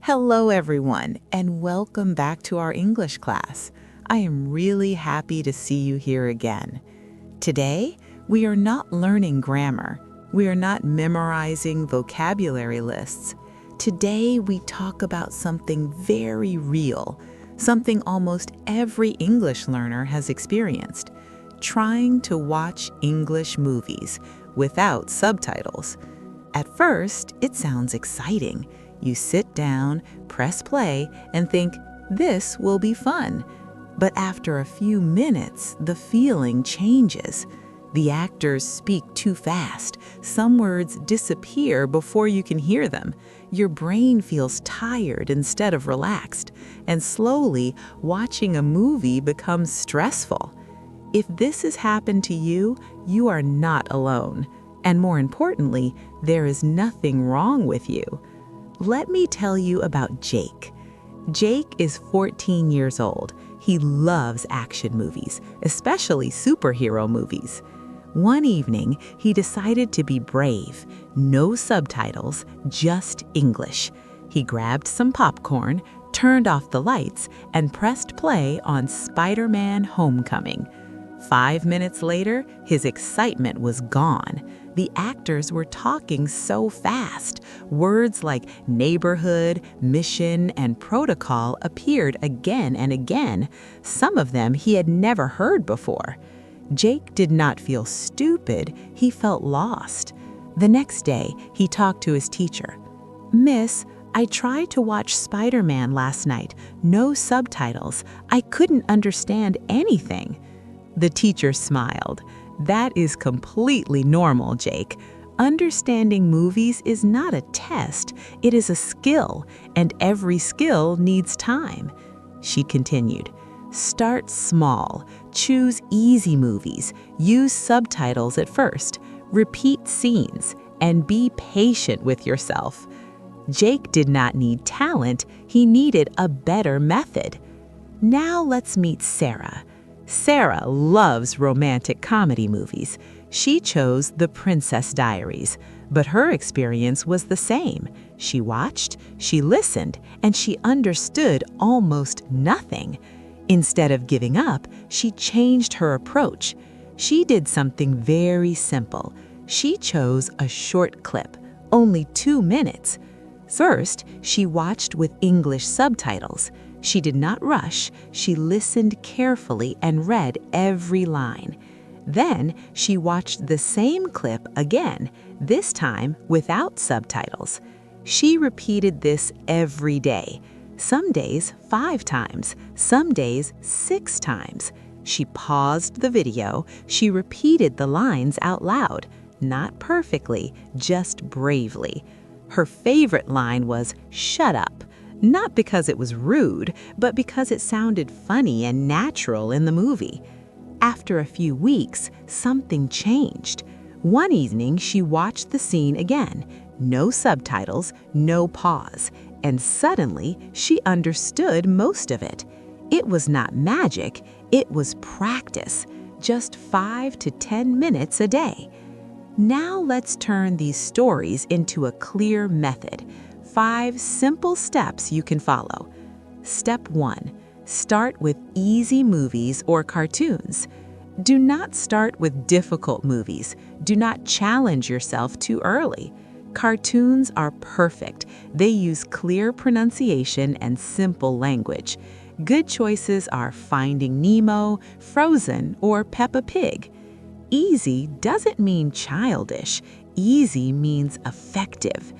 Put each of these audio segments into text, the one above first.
Hello, everyone, and welcome back to our English class. I am really happy to see you here again. Today, we are not learning grammar. We are not memorizing vocabulary lists. Today, we talk about something very real, something almost every English learner has experienced: trying to watch English movies without subtitles. At first, it sounds exciting. You sit down, press play, and think, this will be fun. But after a few minutes, the feeling changes. The actors speak too fast. Some words disappear before you can hear them. Your brain feels tired instead of relaxed. And slowly, watching a movie becomes stressful. If this has happened to you, you are not alone. And more importantly, there is nothing wrong with you. Let me tell you about Jake. Jake is 14 years old. He loves action movies, especially superhero movies. One evening, he decided to be brave. No subtitles, just English. He grabbed some popcorn, turned off the lights, and pressed play on Spider-Man: Homecoming. 5 minutes later, his excitement was gone. The actors were talking so fast. Words like neighborhood, mission, and protocol appeared again and again. Some of them he had never heard before. Jake did not feel stupid, he felt lost. The next day, he talked to his teacher. "Miss, I tried to watch Spider-Man last night. No subtitles. I couldn't understand anything." The teacher smiled. "That is completely normal, Jake. Understanding movies is not a test, it is a skill, and every skill needs time." She continued, "Start small, choose easy movies, use subtitles at first, repeat scenes, and be patient with yourself." Jake did not need talent, he needed a better method. Now let's meet Sarah. Sarah loves romantic comedy movies. She chose The Princess Diaries, but her experience was the same. She watched, she listened, and she understood almost nothing. Instead of giving up, she changed her approach. She did something very simple. She chose a short clip, only 2 minutes. First, she watched with English subtitles. She did not rush, she listened carefully and read every line. Then she watched the same clip again, this time without subtitles. She repeated this every day. Some days 5 times, some days 6 times. She paused the video, she repeated the lines out loud, not perfectly, just bravely. Her favorite line was, "Shut up." Not because it was rude, but because it sounded funny and natural in the movie. After a few weeks, something changed. One evening, she watched the scene again. No subtitles, no pause. And suddenly, she understood most of it. It was not magic, it was practice. Just 5 to 10 minutes a day. Now let's turn these stories into a clear method. 5 simple steps you can follow. Step 1. Start with easy movies or cartoons. Do not start with difficult movies. Do not challenge yourself too early. Cartoons are perfect. They use clear pronunciation and simple language. Good choices are Finding Nemo, Frozen, or Peppa Pig. Easy doesn't mean childish. Easy means effective.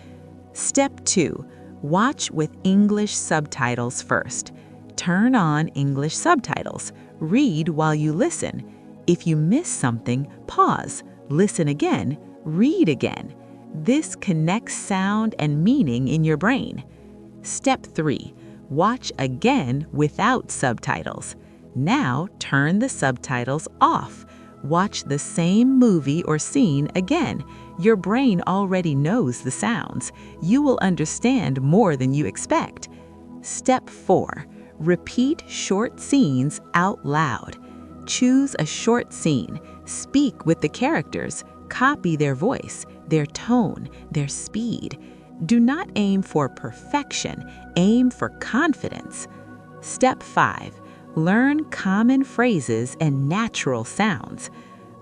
Step 2. Watch with English subtitles first. Turn on English subtitles. Read while you listen. If you miss something, pause, listen again, read again. This connects sound and meaning in your brain. Step 3. Watch again without subtitles. Now turn the subtitles off. Watch the same movie or scene again. Your brain already knows the sounds. You will understand more than you expect. Step 4. Repeat short scenes out loud. Choose a short scene. Speak with the characters. Copy their voice, their tone, their speed. Do not aim for perfection, aim for confidence. Step 5. Learn common phrases and natural sounds.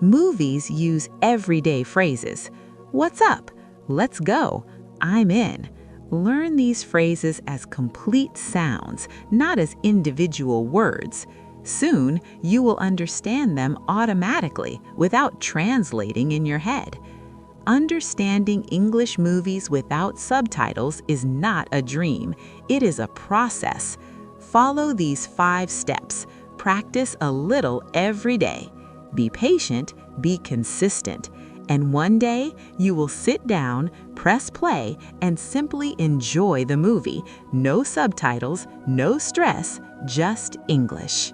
Movies use everyday phrases. What's up? Let's go. I'm in. Learn these phrases as complete sounds, not as individual words. Soon, you will understand them automatically without translating in your head. Understanding English movies without subtitles is not a dream. It is a process. Follow these 5 steps. Practice a little every day. Be patient, be consistent, and one day you will sit down, press play, and simply enjoy the movie. No subtitles, no stress, just English.